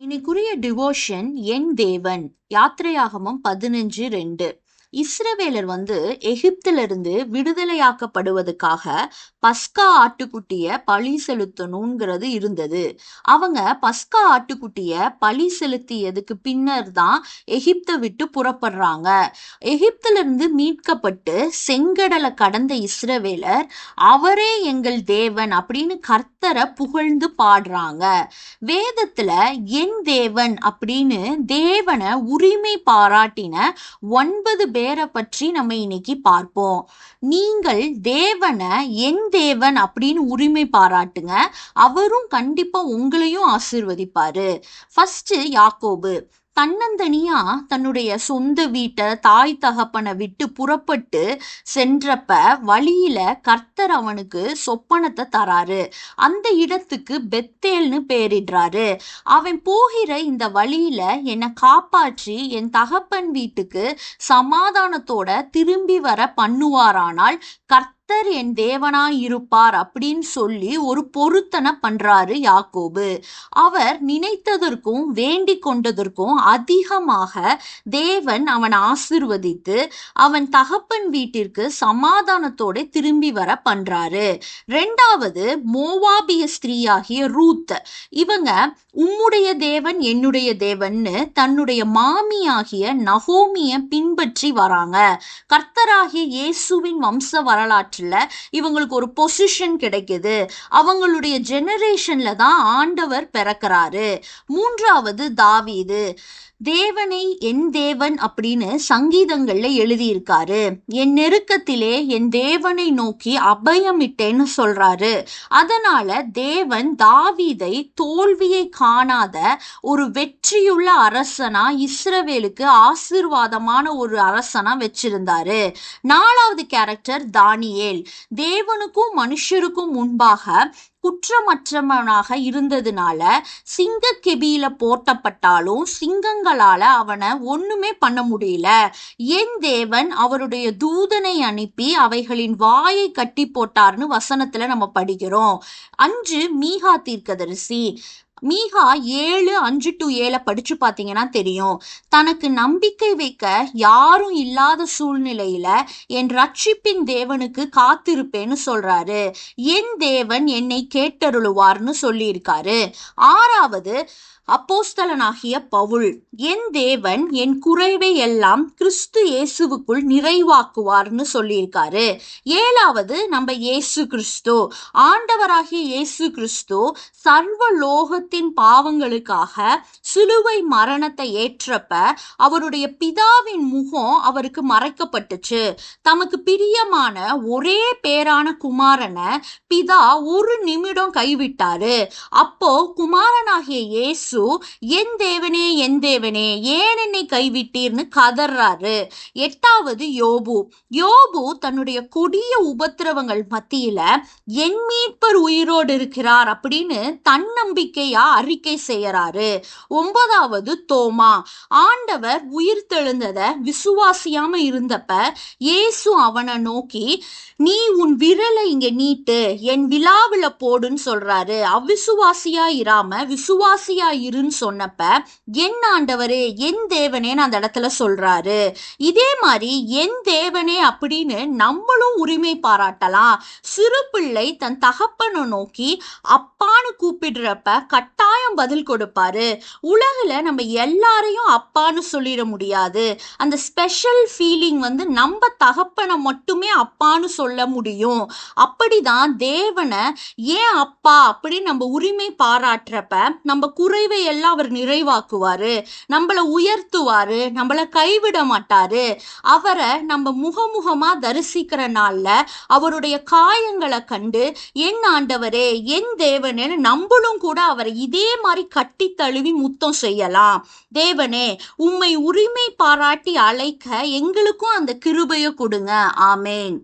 இன்னைக்குரிய devotion என் தேவன். யாத்திரையாகமம் 15:2. இஸ்ரவேலர் எகிப்திலிருந்து விடுதலையாக்கப்படுவதற்காக பஸ்கா ஆட்டுக்குட்டிய பலி செலுத்தணுங்கிறது இருந்தது. அவங்க பஸ்கா ஆட்டுக்குட்டிய பலி செலுத்தியதுக்கு பின்னர் தான் எகிப்தை விட்டு புறப்படுறாங்க. எகிப்திலிருந்து மீட்கப்பட்டு செங்கடலை கடந்த இஸ்ரவேலர் அவரே எங்கள் தேவன் அப்படின்னு கர்த்தரை புகழ்ந்து பாடுறாங்க. வேதத்துல என் தேவன் அப்படின்னு தேவனை உரிமை பாராட்டின 9 பேரை பற்றி நம்ம இன்னைக்கு பார்ப்போம். நீங்கள் தேவனை என் தேவன் அப்படின்னு உரிமை பாராட்டுங்க, அவரும் கண்டிப்பா உங்களையும் ஆசீர்வதிப்பாரு. ஃபர்ஸ்ட் யாக்கோபு தன்னந்தனியா தன்னுடைய சொந்த வீட்டை தாய் தகப்பனை விட்டு புறப்பட்டு சென்றப்ப வழியில கர்த்தர் அவனுக்கு சொப்பனத்தை தராரு. அந்த இடத்துக்கு பெத்தேல்னு பேரிடுறாரு. அவன் போகிற இந்த வழியில என்னை காப்பாற்றி என் தகப்பன் வீட்டுக்கு சமாதானத்தோட திரும்பி வர பண்ணுவாரானால் கர்த்தர் என் தேவனாய் இருப்பார் அப்படின்னு சொல்லி ஒரு பொருத்தனை பண்றாரு யாக்கோபு. அவர் நினைத்ததற்கும் வேண்டிக் கொண்டதற்கும் அதிகமாக தேவன் அவன் ஆசிர்வதித்து அவன் தகப்பன் வீட்டிற்கு சமாதானத்தோட திரும்பி வர பண்றாரு. ரெண்டாவது மோவாபிய ஸ்திரீயாகிய ரூத். இவங்க உம்முடைய தேவன் என்னுடைய தேவன்னு தன்னுடைய மாமியாகிய நகோமிய பின்பற்றி வராங்க. கர்த்தராகிய இயேசுவின் வம்ச வரலாற்றுல இவங்களுக்கு ஒரு பொசிஷன் கிடைக்குது. அவங்களுடைய ஜெனரேஷன்ல தான் ஆண்டவர் பிறக்கிறாரு. மூன்றாவது தாவீது. தேவனை என் தேவன் அப்படின்னு சங்கீதங்கள்ல எழுதியிருக்காரு. என் நெருக்கத்திலே என் தேவனை நோக்கி அபயமிட்டேன்னு சொல்றாரு. அதனால தேவன் தாவீதை தோல்வியை காணாத ஒரு வெற்றியுள்ள அரசனா இஸ்ரவேலுக்கு ஆசீர்வாதமான ஒரு அரசனா வச்சிருந்தாரு. நாலாவது கேரக்டர் தானியேல். தேவனுக்கும் மனுஷருக்கும் முன்பாக குற்றமற்றவனாக இருந்ததுனால சிங்க கெபியில போட்டப்பட்டாலும் சிங்கங்களால அவனை ஒண்ணுமே பண்ண முடியல. என் தேவன் அவருடைய தூதனை அனுப்பி அவைகளின் வாயை கட்டி போட்டார்னு வசனத்துல நம்ம படிக்கிறோம். 5 மீகா தீர்க்கதரிசி. மீகா 7:5-7 படிச்சு பார்த்தீங்கன்னா தெரியும். தனக்கு நம்பிக்கை வைக்க யாரும் இல்லாத சூழ்நிலையில என் ரட்சிப்பின் தேவனுக்கு காத்திருப்பேன்னு சொல்றாரு. என் தேவன் என்னை கேட்டருளுவார்னு சொல்லியிருக்காரு. ஆறாவது அப்போஸ்தலனாகிய பவுல். என் தேவன் என் குறைவை எல்லாம் கிறிஸ்து இயேசுவுக்குள் நிறைவாக்குவார்னு சொல்லியிருக்காரு. ஏழாவது நம்ம இயேசு கிறிஸ்து. ஆண்டவராகிய இயேசு கிறிஸ்து சர்வலோகத்தின் பாவங்களுக்காக சிலுவை மரணத்தை ஏற்றப்ப அவருடைய பிதாவின் முகம் அவருக்கு மறைக்கப்பட்டுச்சு. தமக்கு பிரியமான ஒரே பேரான குமாரனை பிதா ஒரு நிமிடம் கைவிட்டாரு. அப்போ குமாரனாகிய இயேசு என் தேவனே என் தேவனே ஏன் என்னை கைவிட்டீர்னு கதறாரு. எட்டாவது யோபு. யோபு தன்னுடைய கொடிய உபத்திரவங்கள் மத்தியில என் மீட்பர் உயிரோடு இருக்கிறார் அப்படின்னு தன்னம்பிக்கையா அறிக்கை செய்யறாரு. ஒன்பதாவது தோமா. ஆண்டவர் உயிர் தெழுந்தத விசுவாசியாம இருந்தப்ப இயேசு அவனை நோக்கி நீ உன் விரலை இங்க நீட்டு என் விழாவில போடுன்னு சொல்றாரு. அவ்விசுவாசியா இராம விசுவாசியா இருன்னு சொன்னப்ப என் ஆண்டவரே என் தேவனேன்னு அந்த இடத்துல சொல்றாரு. இதே மாதிரி என் தேவனே அப்படின்னு நம்மளும் உரிமை பாராட்டலாம். சிறு பிள்ளை தன் தகப்பனை நோக்கி அப்பான்னு கூப்பிடுறப்ப கட்டாயம் பதில் கொடுப்பாரு. உலகில நம்ம எல்லாரையும் அப்பான்னு சொல்லிட முடியாது. அந்த ஸ்பெஷல் ஃபீலிங் நம்ம தகப்பனை மட்டுமே அப்பான்னு சொல்ல முடியும். அப்படிதான் தேவனை ஏன் அப்பா அப்படின்னு நம்ம உரிமை பாராட்டுறப்ப நம்ம குறைவை எல்லாம் அவர் நிறைவாக்குவாரு, நம்மளை உயர்த்துவாரு, நம்மளை கைவிட மாட்டாரு. அவரை நம்ம முகமுகமா தரிசிக்கிற நாள்ல அவருடைய காயங்களை கண்டு என் ஆண்டவரே என் தேவனே நம்மளும் கூட அவரை இதே மாதிரி கட்டி தழுவி முத்தம் செய்யலாம். தேவனே உம்மை உரிமை பாராட்டி அழைக்க எங்களுக்கும் அந்த கிருபையை கொடுங்க. ஆமேன்.